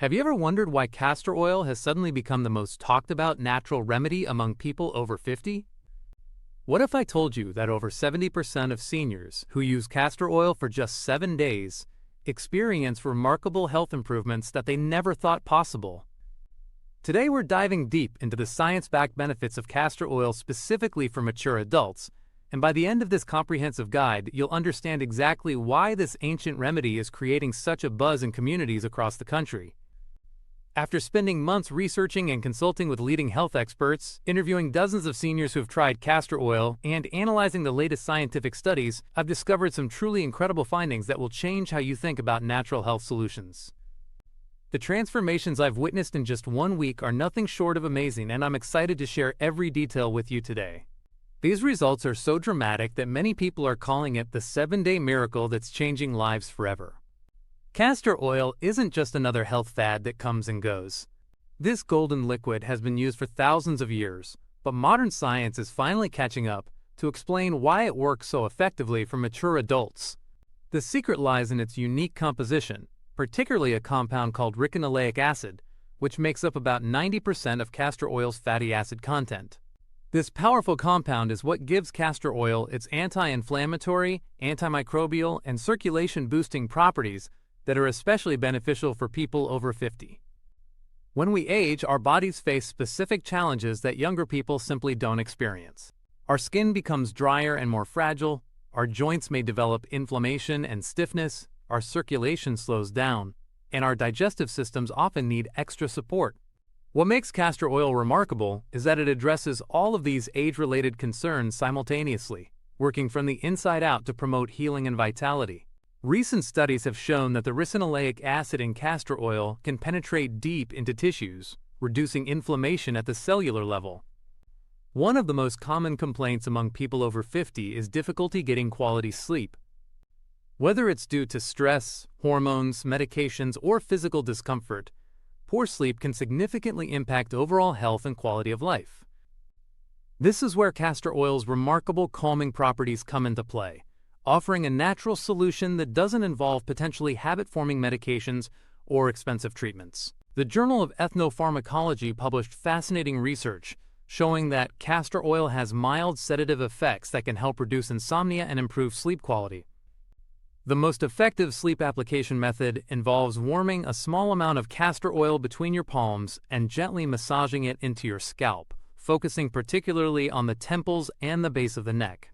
Have you ever wondered why castor oil has suddenly become the most talked about natural remedy among people over 50? What if I told you that over 70% of seniors who use castor oil for just 7 days experience remarkable health improvements that they never thought possible? Today we're diving deep into the science-backed benefits of castor oil specifically for mature adults, and by the end of this comprehensive guide, you'll understand exactly why this ancient remedy is creating such a buzz in communities across the country. After spending months researching and consulting with leading health experts, interviewing dozens of seniors who have tried castor oil, and analyzing the latest scientific studies, I've discovered some truly incredible findings that will change how you think about natural health solutions. The transformations I've witnessed in just 1 week are nothing short of amazing, and I'm excited to share every detail with you today. These results are so dramatic that many people are calling it the 7-day miracle that's changing lives forever. Castor oil isn't just another health fad that comes and goes. This golden liquid has been used for thousands of years, but modern science is finally catching up to explain why it works so effectively for mature adults. The secret lies in its unique composition, particularly a compound called ricinoleic acid, which makes up about 90% of castor oil's fatty acid content. This powerful compound is what gives castor oil its anti-inflammatory, antimicrobial, and circulation-boosting properties that are especially beneficial for people over 50. When we age, our bodies face specific challenges that younger people simply don't experience. Our skin becomes drier and more fragile, our joints may develop inflammation and stiffness, our circulation slows down, and our digestive systems often need extra support. What makes castor oil remarkable is that it addresses all of these age-related concerns simultaneously, working from the inside out to promote healing and vitality. Recent studies have shown that the ricinoleic acid in castor oil can penetrate deep into tissues, reducing inflammation at the cellular level. One of the most common complaints among people over 50 is difficulty getting quality sleep. Whether it's due to stress, hormones, medications, or physical discomfort, poor sleep can significantly impact overall health and quality of life. This is where castor oil's remarkable calming properties come into play, offering a natural solution that doesn't involve potentially habit-forming medications or expensive treatments. The Journal of Ethnopharmacology published fascinating research showing that castor oil has mild sedative effects that can help reduce insomnia and improve sleep quality. The most effective sleep application method involves warming a small amount of castor oil between your palms and gently massaging it into your scalp, focusing particularly on the temples and the base of the neck.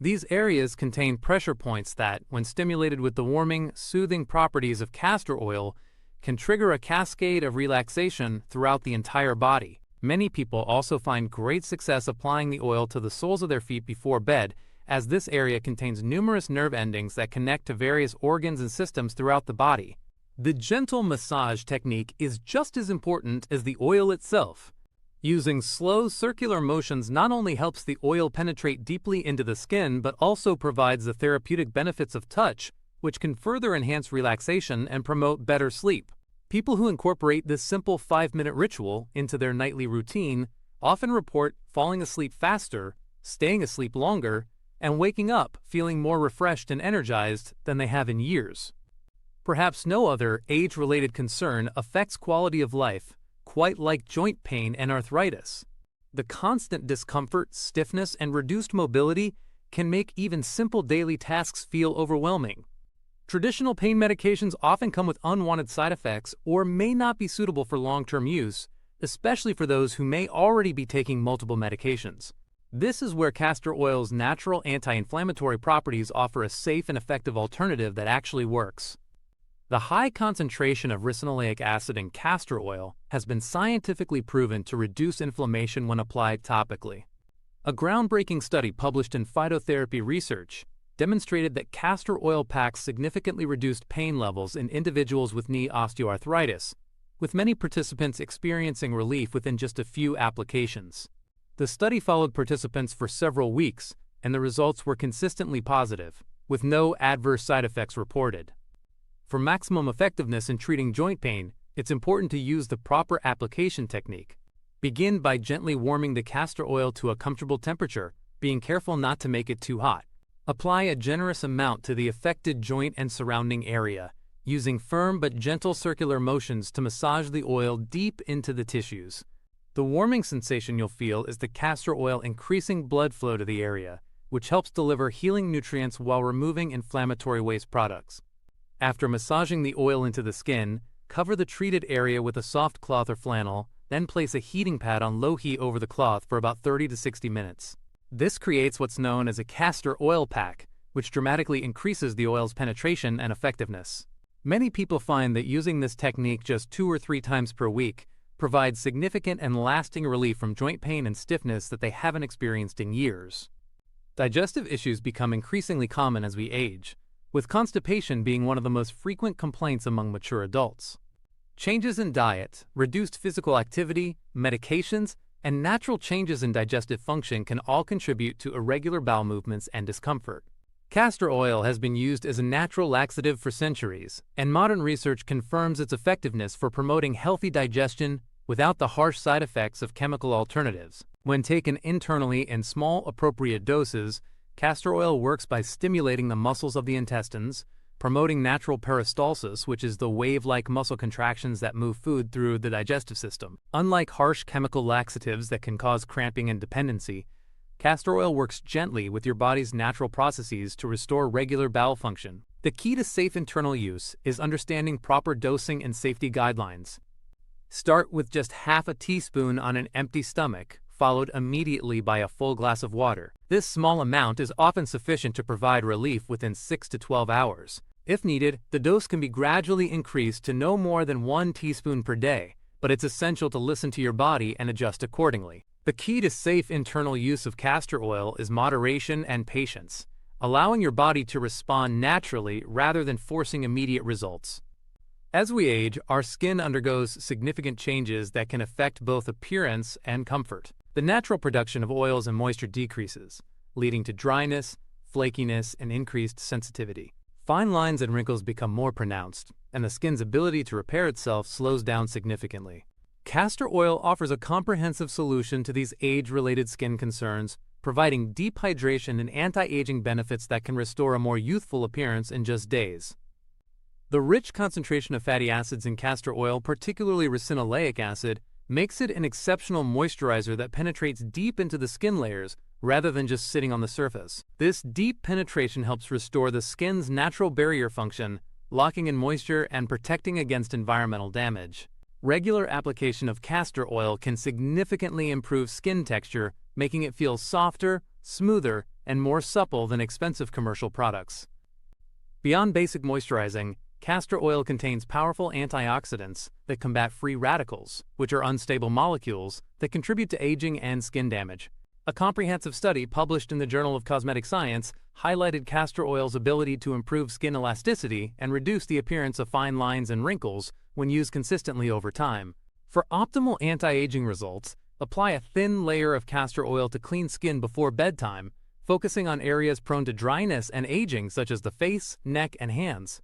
These areas contain pressure points that, when stimulated with the warming, soothing properties of castor oil, can trigger a cascade of relaxation throughout the entire body. Many people also find great success applying the oil to the soles of their feet before bed, as this area contains numerous nerve endings that connect to various organs and systems throughout the body. The gentle massage technique is just as important as the oil itself. Using slow circular motions not only helps the oil penetrate deeply into the skin, but also provides the therapeutic benefits of touch, which can further enhance relaxation and promote better sleep. People who incorporate this simple 5-minute ritual into their nightly routine often report falling asleep faster, staying asleep longer, and waking up feeling more refreshed and energized than they have in years. Perhaps no other age-related concern affects quality of life quite like joint pain and arthritis. The constant discomfort, stiffness, and reduced mobility can make even simple daily tasks feel overwhelming. Traditional pain medications often come with unwanted side effects or may not be suitable for long-term use, especially for those who may already be taking multiple medications. This is where castor oil's natural anti-inflammatory properties offer a safe and effective alternative that actually works. The high concentration of ricinoleic acid in castor oil has been scientifically proven to reduce inflammation when applied topically. A groundbreaking study published in Phytotherapy Research demonstrated that castor oil packs significantly reduced pain levels in individuals with knee osteoarthritis, with many participants experiencing relief within just a few applications. The study followed participants for several weeks, and the results were consistently positive, with no adverse side effects reported. For maximum effectiveness in treating joint pain, it's important to use the proper application technique. Begin by gently warming the castor oil to a comfortable temperature, being careful not to make it too hot. Apply a generous amount to the affected joint and surrounding area, using firm but gentle circular motions to massage the oil deep into the tissues. The warming sensation you'll feel is the castor oil increasing blood flow to the area, which helps deliver healing nutrients while removing inflammatory waste products. After massaging the oil into the skin, cover the treated area with a soft cloth or flannel, then place a heating pad on low heat over the cloth for about 30 to 60 minutes. This creates what's known as a castor oil pack, which dramatically increases the oil's penetration and effectiveness. Many people find that using this technique just 2 or 3 times per week provides significant and lasting relief from joint pain and stiffness that they haven't experienced in years. Digestive issues become increasingly common as we age, with constipation being one of the most frequent complaints among mature adults. Changes in diet, reduced physical activity, medications, and natural changes in digestive function can all contribute to irregular bowel movements and discomfort. Castor oil has been used as a natural laxative for centuries, and modern research confirms its effectiveness for promoting healthy digestion without the harsh side effects of chemical alternatives. When taken internally in small, appropriate doses, castor oil works by stimulating the muscles of the intestines, promoting natural peristalsis, which is the wave-like muscle contractions that move food through the digestive system. Unlike harsh chemical laxatives that can cause cramping and dependency, castor oil works gently with your body's natural processes to restore regular bowel function. The key to safe internal use is understanding proper dosing and safety guidelines. Start with just half a teaspoon on an empty stomach, followed immediately by a full glass of water. This small amount is often sufficient to provide relief within 6 to 12 hours. If needed, the dose can be gradually increased to no more than 1 teaspoon per day, but it's essential to listen to your body and adjust accordingly. The key to safe internal use of castor oil is moderation and patience, allowing your body to respond naturally rather than forcing immediate results. As we age, our skin undergoes significant changes that can affect both appearance and comfort. The natural production of oils and moisture decreases, leading to dryness, flakiness, and increased sensitivity. Fine lines and wrinkles become more pronounced, and the skin's ability to repair itself slows down significantly. Castor oil offers a comprehensive solution to these age-related skin concerns, providing deep hydration and anti-aging benefits that can restore a more youthful appearance in just days. The rich concentration of fatty acids in castor oil, particularly ricinoleic acid, makes it an exceptional moisturizer that penetrates deep into the skin layers rather than just sitting on the surface. This deep penetration helps restore the skin's natural barrier function, locking in moisture and protecting against environmental damage. Regular application of castor oil can significantly improve skin texture, making it feel softer, smoother, and more supple than expensive commercial products. Beyond basic moisturizing, castor oil contains powerful antioxidants that combat free radicals, which are unstable molecules that contribute to aging and skin damage. A comprehensive study published in the Journal of Cosmetic Science highlighted castor oil's ability to improve skin elasticity and reduce the appearance of fine lines and wrinkles when used consistently over time. For optimal anti-aging results, apply a thin layer of castor oil to clean skin before bedtime, focusing on areas prone to dryness and aging such as the face, neck, and hands.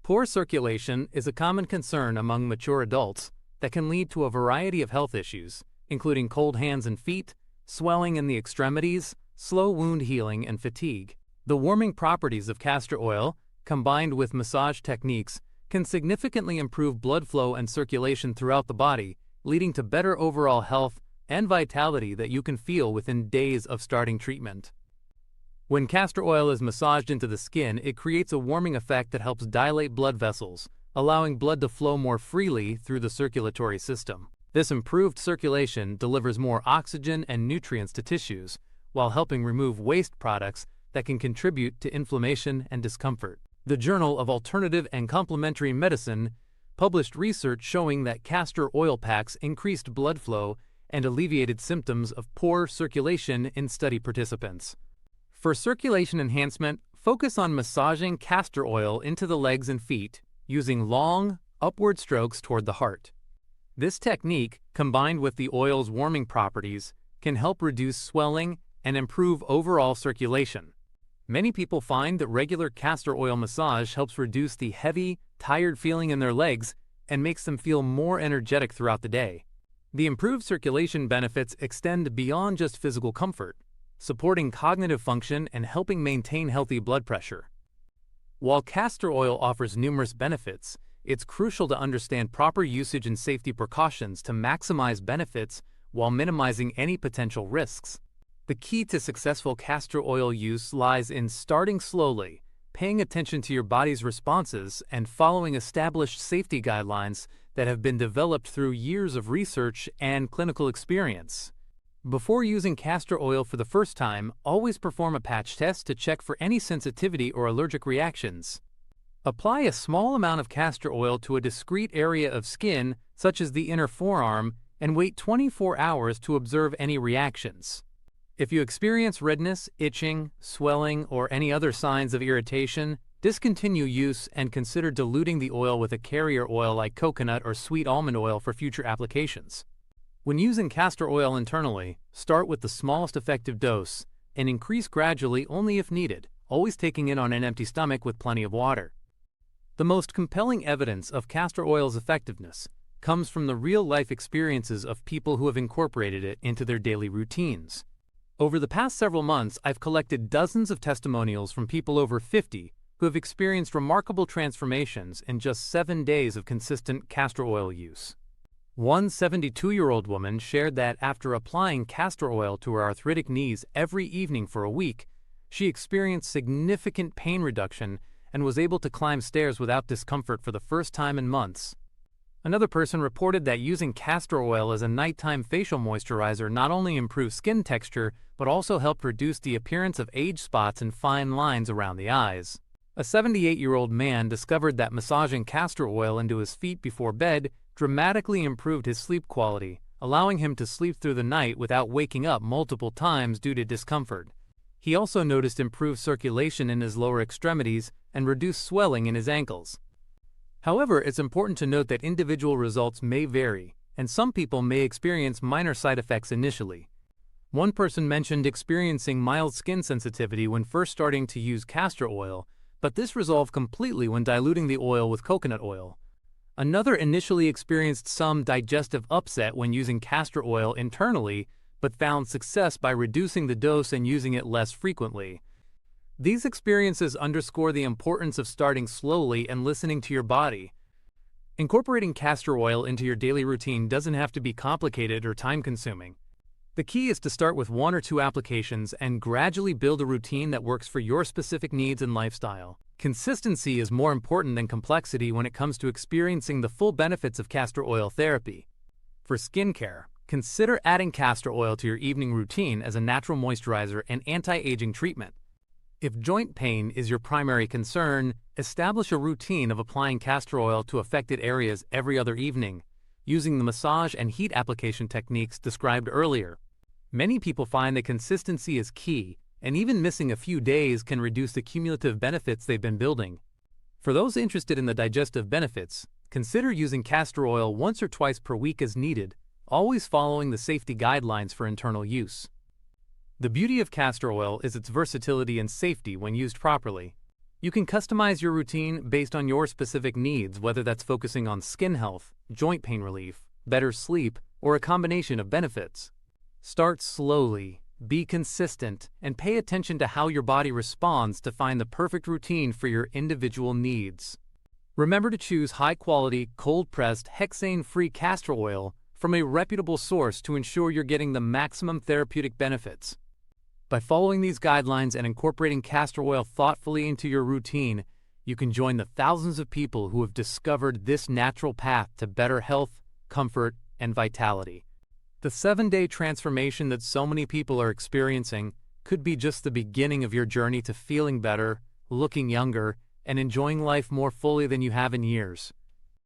Poor circulation is a common concern among mature adults that can lead to a variety of health issues, including cold hands and feet, swelling in the extremities, slow wound healing, and fatigue. The warming properties of castor oil, combined with massage techniques, can significantly improve blood flow and circulation throughout the body, leading to better overall health and vitality that you can feel within days of starting treatment. When castor oil is massaged into the skin, it creates a warming effect that helps dilate blood vessels, allowing blood to flow more freely through the circulatory system. This improved circulation delivers more oxygen and nutrients to tissues, while helping remove waste products that can contribute to inflammation and discomfort. The Journal of Alternative and Complementary Medicine published research showing that castor oil packs increased blood flow and alleviated symptoms of poor circulation in study participants. For circulation enhancement, focus on massaging castor oil into the legs and feet using long, upward strokes toward the heart. This technique, combined with the oil's warming properties, can help reduce swelling and improve overall circulation. Many people find that regular castor oil massage helps reduce the heavy, tired feeling in their legs and makes them feel more energetic throughout the day. The improved circulation benefits extend beyond just physical comfort, supporting cognitive function and helping maintain healthy blood pressure. While castor oil offers numerous benefits, it's crucial to understand proper usage and safety precautions to maximize benefits while minimizing any potential risks. The key to successful castor oil use lies in starting slowly, paying attention to your body's responses, and following established safety guidelines that have been developed through years of research and clinical experience. Before using castor oil for the first time, always perform a patch test to check for any sensitivity or allergic reactions. Apply a small amount of castor oil to a discrete area of skin, such as the inner forearm, and wait 24 hours to observe any reactions. If you experience redness, itching, swelling, or any other signs of irritation, discontinue use and consider diluting the oil with a carrier oil like coconut or sweet almond oil for future applications. When using castor oil internally, start with the smallest effective dose and increase gradually only if needed, always taking it on an empty stomach with plenty of water. The most compelling evidence of castor oil's effectiveness comes from the real-life experiences of people who have incorporated it into their daily routines. Over the past several months, I've collected dozens of testimonials from people over 50 who have experienced remarkable transformations in just 7 days of consistent castor oil use. One 72-year-old woman shared that after applying castor oil to her arthritic knees every evening for a week, she experienced significant pain reduction and was able to climb stairs without discomfort for the first time in months. Another person reported that using castor oil as a nighttime facial moisturizer not only improved skin texture, but also helped reduce the appearance of age spots and fine lines around the eyes. A 78-year-old man discovered that massaging castor oil into his feet before bed dramatically improved his sleep quality, allowing him to sleep through the night without waking up multiple times due to discomfort. He also noticed improved circulation in his lower extremities and reduced swelling in his ankles. However, it's important to note that individual results may vary, and some people may experience minor side effects initially. One person mentioned experiencing mild skin sensitivity when first starting to use castor oil, but this resolved completely when diluting the oil with coconut oil. Another initially experienced some digestive upset when using castor oil internally, but found success by reducing the dose and using it less frequently. These experiences underscore the importance of starting slowly and listening to your body. Incorporating castor oil into your daily routine doesn't have to be complicated or time-consuming. The key is to start with 1 or 2 applications and gradually build a routine that works for your specific needs and lifestyle. Consistency is more important than complexity when it comes to experiencing the full benefits of castor oil therapy. For skincare, consider adding castor oil to your evening routine as a natural moisturizer and anti-aging treatment. If joint pain is your primary concern, establish a routine of applying castor oil to affected areas every other evening, using the massage and heat application techniques described earlier. Many people find that consistency is key, and even missing a few days can reduce the cumulative benefits they've been building. For those interested in the digestive benefits, consider using castor oil once or twice per week as needed, always following the safety guidelines for internal use. The beauty of castor oil is its versatility and safety when used properly. You can customize your routine based on your specific needs, whether that's focusing on skin health, joint pain relief, better sleep, or a combination of benefits. Start slowly, be consistent, and pay attention to how your body responds to find the perfect routine for your individual needs. Remember to choose high-quality, cold-pressed, hexane-free castor oil from a reputable source to ensure you're getting the maximum therapeutic benefits. By following these guidelines and incorporating castor oil thoughtfully into your routine, you can join the thousands of people who have discovered this natural path to better health, comfort, and vitality. The 7-day transformation that so many people are experiencing could be just the beginning of your journey to feeling better, looking younger, and enjoying life more fully than you have in years.